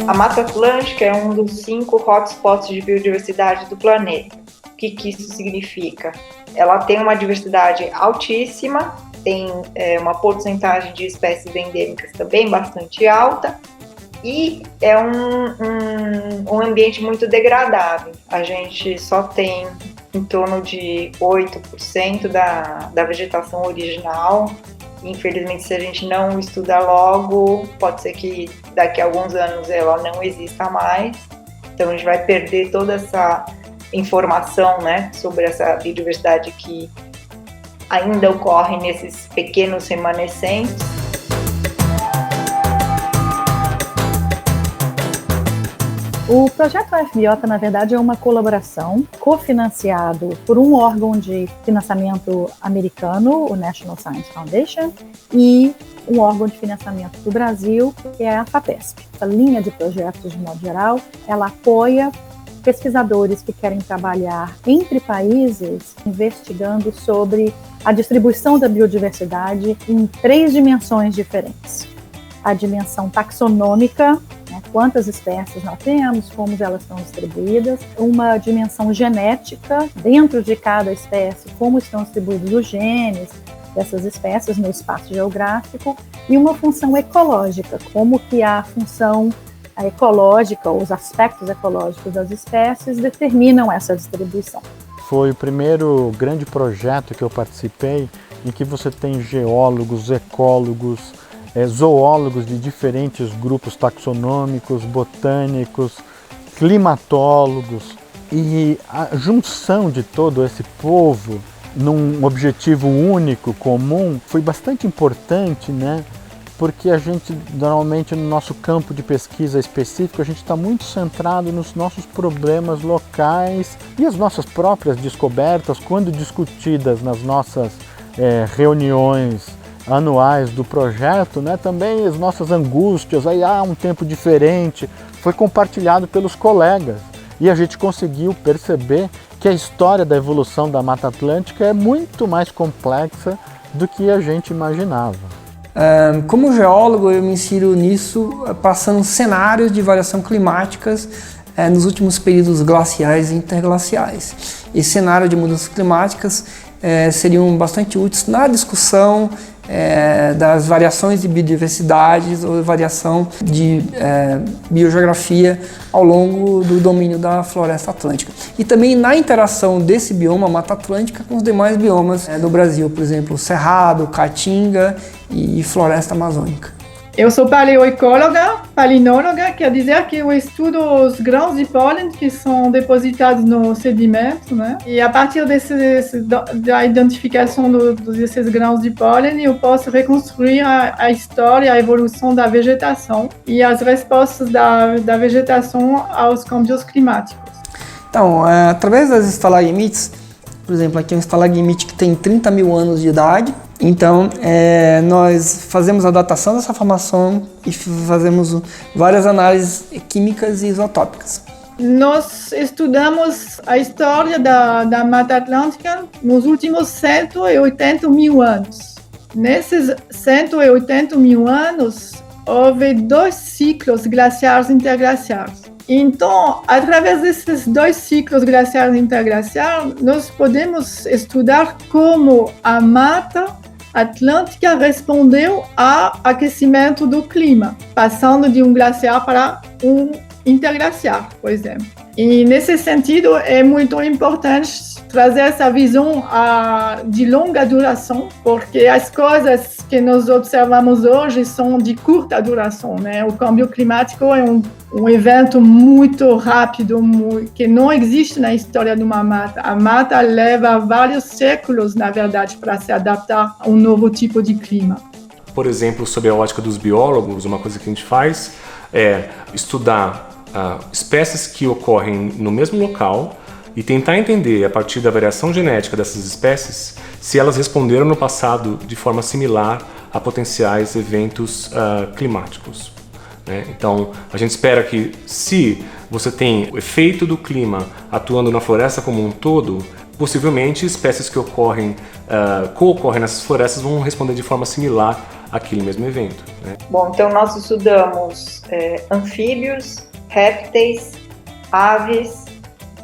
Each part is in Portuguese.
A Mata Atlântica é um dos 5 hotspots de biodiversidade do planeta. O que isso significa? Ela tem uma diversidade altíssima, tem uma porcentagem de espécies endêmicas também bastante alta, e é um ambiente muito degradado. A gente só tem em torno de 8% da vegetação original. Infelizmente, se a gente não estudar logo, pode ser que daqui a alguns anos ela não exista mais. Então, a gente vai perder toda essa informação, né, sobre essa biodiversidade que ainda ocorre nesses pequenos remanescentes. O projeto UFBiota, na verdade, é uma colaboração cofinanciado por um órgão de financiamento americano, o National Science Foundation, e um órgão de financiamento do Brasil, que é a FAPESP. Essa linha de projetos, de modo geral, ela apoia pesquisadores que querem trabalhar entre países, investigando sobre a distribuição da biodiversidade em 3 dimensões diferentes. A dimensão taxonômica, quantas espécies nós temos, como elas estão distribuídas, uma dimensão genética, dentro de cada espécie, como estão distribuídos os genes dessas espécies no espaço geográfico, e uma função ecológica, como que a função ecológica, os aspectos ecológicos das espécies determinam essa distribuição. Foi o primeiro grande projeto que eu participei, em que você tem geólogos, ecólogos, zoólogos de diferentes grupos taxonômicos, botânicos, climatólogos, e a junção de todo esse povo num objetivo único, comum, foi bastante importante, né? Porque a gente, normalmente, no nosso campo de pesquisa específico, a gente está muito centrado nos nossos problemas locais e as nossas próprias descobertas, quando discutidas nas nossas reuniões anuais do projeto, né? Também as nossas angústias, aí há um tempo diferente, foi compartilhado pelos colegas e a gente conseguiu perceber que a história da evolução da Mata Atlântica é muito mais complexa do que a gente imaginava. Como geólogo, eu me insiro nisso passando cenários de variação climáticas nos últimos períodos glaciais e interglaciais. Esse cenário de mudanças climáticas seriam bastante úteis na discussão das variações de biodiversidade ou variação de biogeografia ao longo do domínio da floresta atlântica. E também na interação desse bioma Mata Atlântica com os demais biomas do Brasil, por exemplo, Cerrado, Caatinga e Floresta Amazônica. Eu sou paleoecóloga, palinóloga, quer dizer que eu estudo os grãos de pólen que são depositados no sedimento, né? E a partir da identificação desses grãos de pólen, eu posso reconstruir a história, a evolução da vegetação e as respostas da vegetação aos câmbios climáticos. Então, através das estalagmites, por exemplo, aqui é um estalagmite que tem 30 mil anos de idade. Então, nós fazemos a datação dessa formação e fazemos várias análises químicas e isotópicas. Nós estudamos a história da Mata Atlântica nos últimos 180 mil anos. Nesses 180 mil anos, houve 2 ciclos glaciares e interglaciares. Então, através desses 2 ciclos glaciares e interglaciares, nós podemos estudar como a Mata Atlântica respondeu ao aquecimento do clima, passando de um glaciar para um interglaciar, por exemplo. E nesse sentido é muito importante trazer essa visão de longa duração, porque as coisas que nós observamos hoje são de curta duração, né? O câmbio climático é um evento muito rápido, que não existe na história de uma mata. A mata leva vários séculos, na verdade, para se adaptar a um novo tipo de clima. Por exemplo, sob a ótica dos biólogos, uma coisa que a gente faz é estudar espécies que ocorrem no mesmo local e tentar entender, a partir da variação genética dessas espécies, se elas responderam no passado de forma similar a potenciais eventos climáticos. Né? Então, a gente espera que, se você tem o efeito do clima atuando na floresta como um todo, possivelmente espécies que co-ocorrem nessas florestas vão responder de forma similar àquele mesmo evento. Né? Bom, então nós estudamos anfíbios, répteis, aves,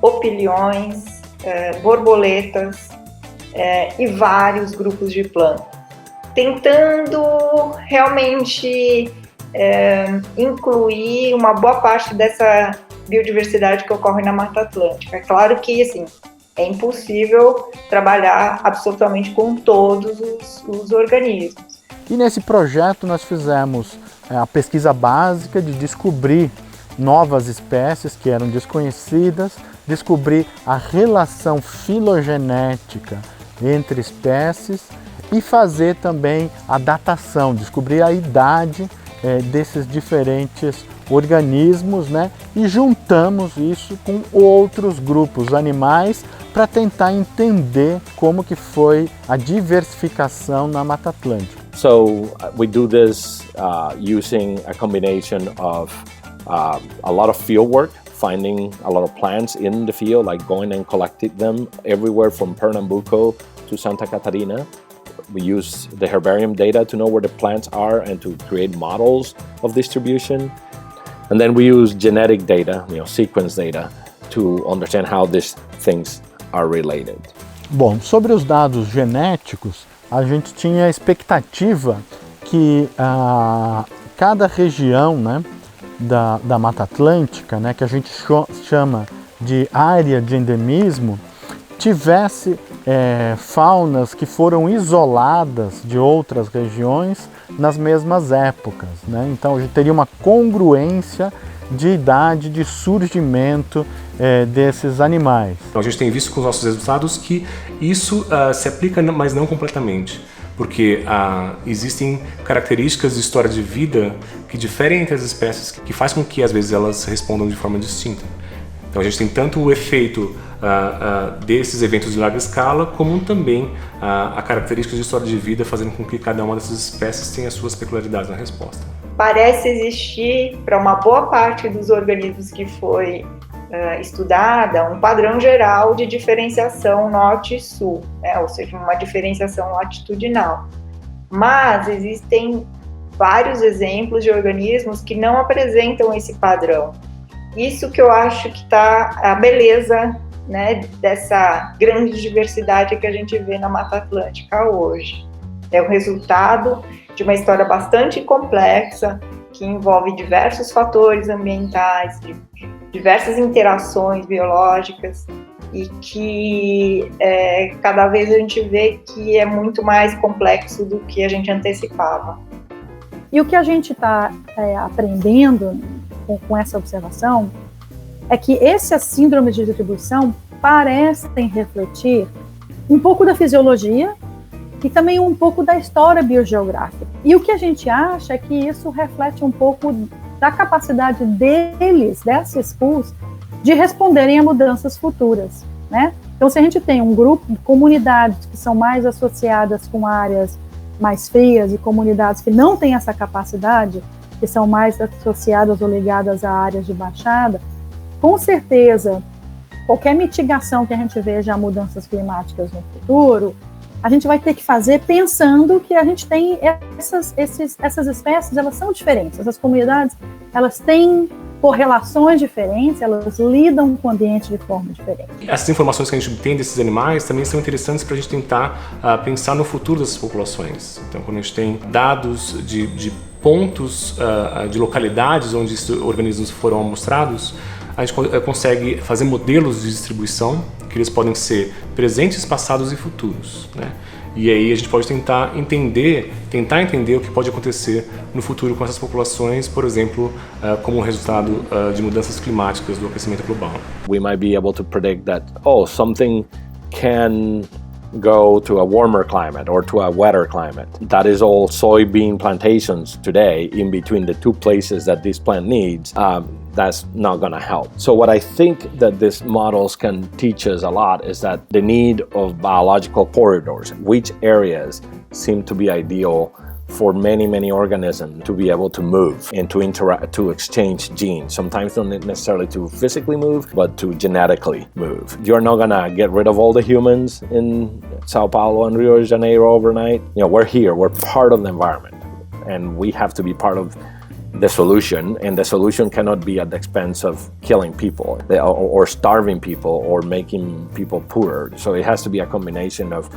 opiliões, borboletas e vários grupos de plantas, tentando realmente incluir uma boa parte dessa biodiversidade que ocorre na Mata Atlântica. É claro que, assim, é impossível trabalhar absolutamente com todos os organismos. E nesse projeto nós fizemos a pesquisa básica de descobrir novas espécies que eram desconhecidas, descobrir a relação filogenética entre espécies e fazer também a datação, descobrir a idade desses diferentes organismos, né? E juntamos isso com outros grupos animais para tentar entender como que foi a diversificação na Mata Atlântica. So we do this using a combination of a lot of field work, finding a lot of plants in the field, like going and collecting them everywhere from Pernambuco to Santa Catarina. We use the herbarium data to know where the plants are and to create models of distribution. And then we use genetic data, sequence data, to understand how these things are related. Bom, sobre os dados genéticos, a gente tinha a expectativa que cada região, né, da Mata Atlântica, né, que a gente chama de área de endemismo, tivesse faunas que foram isoladas de outras regiões nas mesmas épocas, né? Então a gente teria uma congruência de idade de surgimento desses animais. Então, a gente tem visto com os nossos resultados que isso se aplica, mas não completamente, porque existem características de história de vida que diferem entre as espécies, que faz com que às vezes elas respondam de forma distinta. Então a gente tem tanto o efeito desses eventos de larga escala, como também a característica de história de vida, fazendo com que cada uma dessas espécies tenha suas peculiaridades na resposta. Parece existir, para uma boa parte dos organismos que foi estudada, um padrão geral de diferenciação norte e sul, né? Ou seja, uma diferenciação latitudinal. Mas existem vários exemplos de organismos que não apresentam esse padrão. Isso que eu acho que está a beleza, né, dessa grande diversidade que a gente vê na Mata Atlântica hoje. É o resultado de uma história bastante complexa, que envolve diversos fatores ambientais, diversas interações biológicas, e que cada vez a gente vê que é muito mais complexo do que a gente antecipava. E o que a gente está aprendendo com essa observação é que essas síndromes de distribuição parecem refletir um pouco da fisiologia e também um pouco da história biogeográfica. E o que a gente acha é que isso reflete um pouco da capacidade dessas pools, de responderem a mudanças futuras, né? Então, se a gente tem um grupo de comunidades que são mais associadas com áreas mais frias e comunidades que não têm essa capacidade, que são mais associadas ou ligadas a áreas de baixada, com certeza, qualquer mitigação que a gente veja a mudanças climáticas no futuro, a gente vai ter que fazer pensando que a gente tem essas espécies, elas são diferentes, essas comunidades, elas têm correlações diferentes, elas lidam com o ambiente de forma diferente. Essas informações que a gente tem desses animais também são interessantes para a gente tentar pensar no futuro dessas populações. Então, quando a gente tem dados de pontos, de localidades onde esses organismos foram amostrados, a gente consegue fazer modelos de distribuição, que eles podem ser presentes, passados e futuros, né? E aí a gente pode tentar entender o que pode acontecer no futuro com essas populações, por exemplo, como resultado de mudanças climáticas do aquecimento global. We might be able to predict that, something can go to a warmer climate or to a wetter climate. That is all soybean plantations today in between the two places that this plant needs. That's not going to help. So what I think that these models can teach us a lot is that the need of biological corridors, which areas seem to be ideal for many organisms to be able to move and to interact, to exchange genes. Sometimes not necessarily to physically move, but to genetically move. You're not gonna get rid of all the humans in Sao Paulo and Rio de Janeiro overnight. We're here, we're part of the environment, and we have to be part of the solution, and the solution cannot be at the expense of killing people or starving people or making people poorer. So it has to be a combination of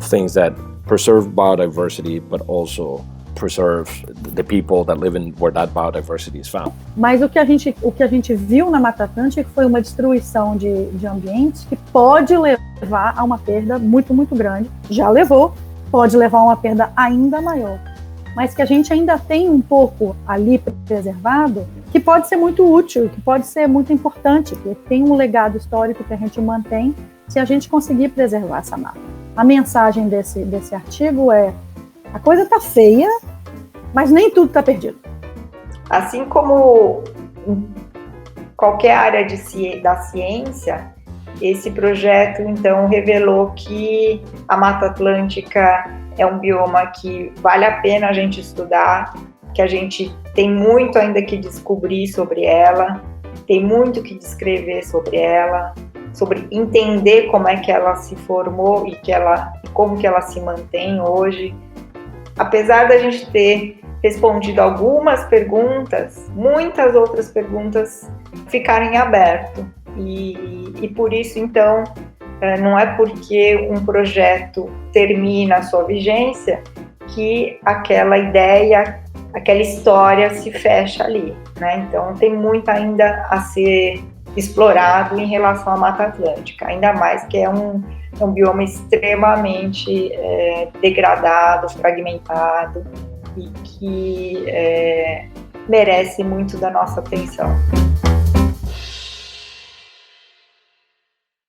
things that preserve biodiversity but also preserve the people that live in where that biodiversity is found. Mas o que a gente viu na Mata Atlântica foi uma destruição de ambientes que pode levar a uma perda muito, muito grande. Já levou, pode levar a uma perda ainda maior. Mas que a gente ainda tem um pouco ali preservado, que pode ser muito útil, que pode ser muito importante, que tem um legado histórico que a gente mantém se a gente conseguir preservar essa mata. A mensagem desse artigo é: a coisa está feia, mas nem tudo está perdido. Assim como em qualquer área da ciência, esse projeto, então, revelou que a Mata Atlântica é um bioma que vale a pena a gente estudar, que a gente tem muito ainda que descobrir sobre ela, tem muito que descrever sobre ela, sobre entender como é que ela se formou e como que ela se mantém hoje. Apesar da gente ter respondido algumas perguntas, muitas outras perguntas ficaram em aberto. E por isso, então, não é porque um projeto termina a sua vigência que aquela ideia, aquela história se fecha ali, né? Então, tem muito ainda a ser explorado em relação à Mata Atlântica, ainda mais que é um bioma extremamente degradado, fragmentado e que merece muito da nossa atenção.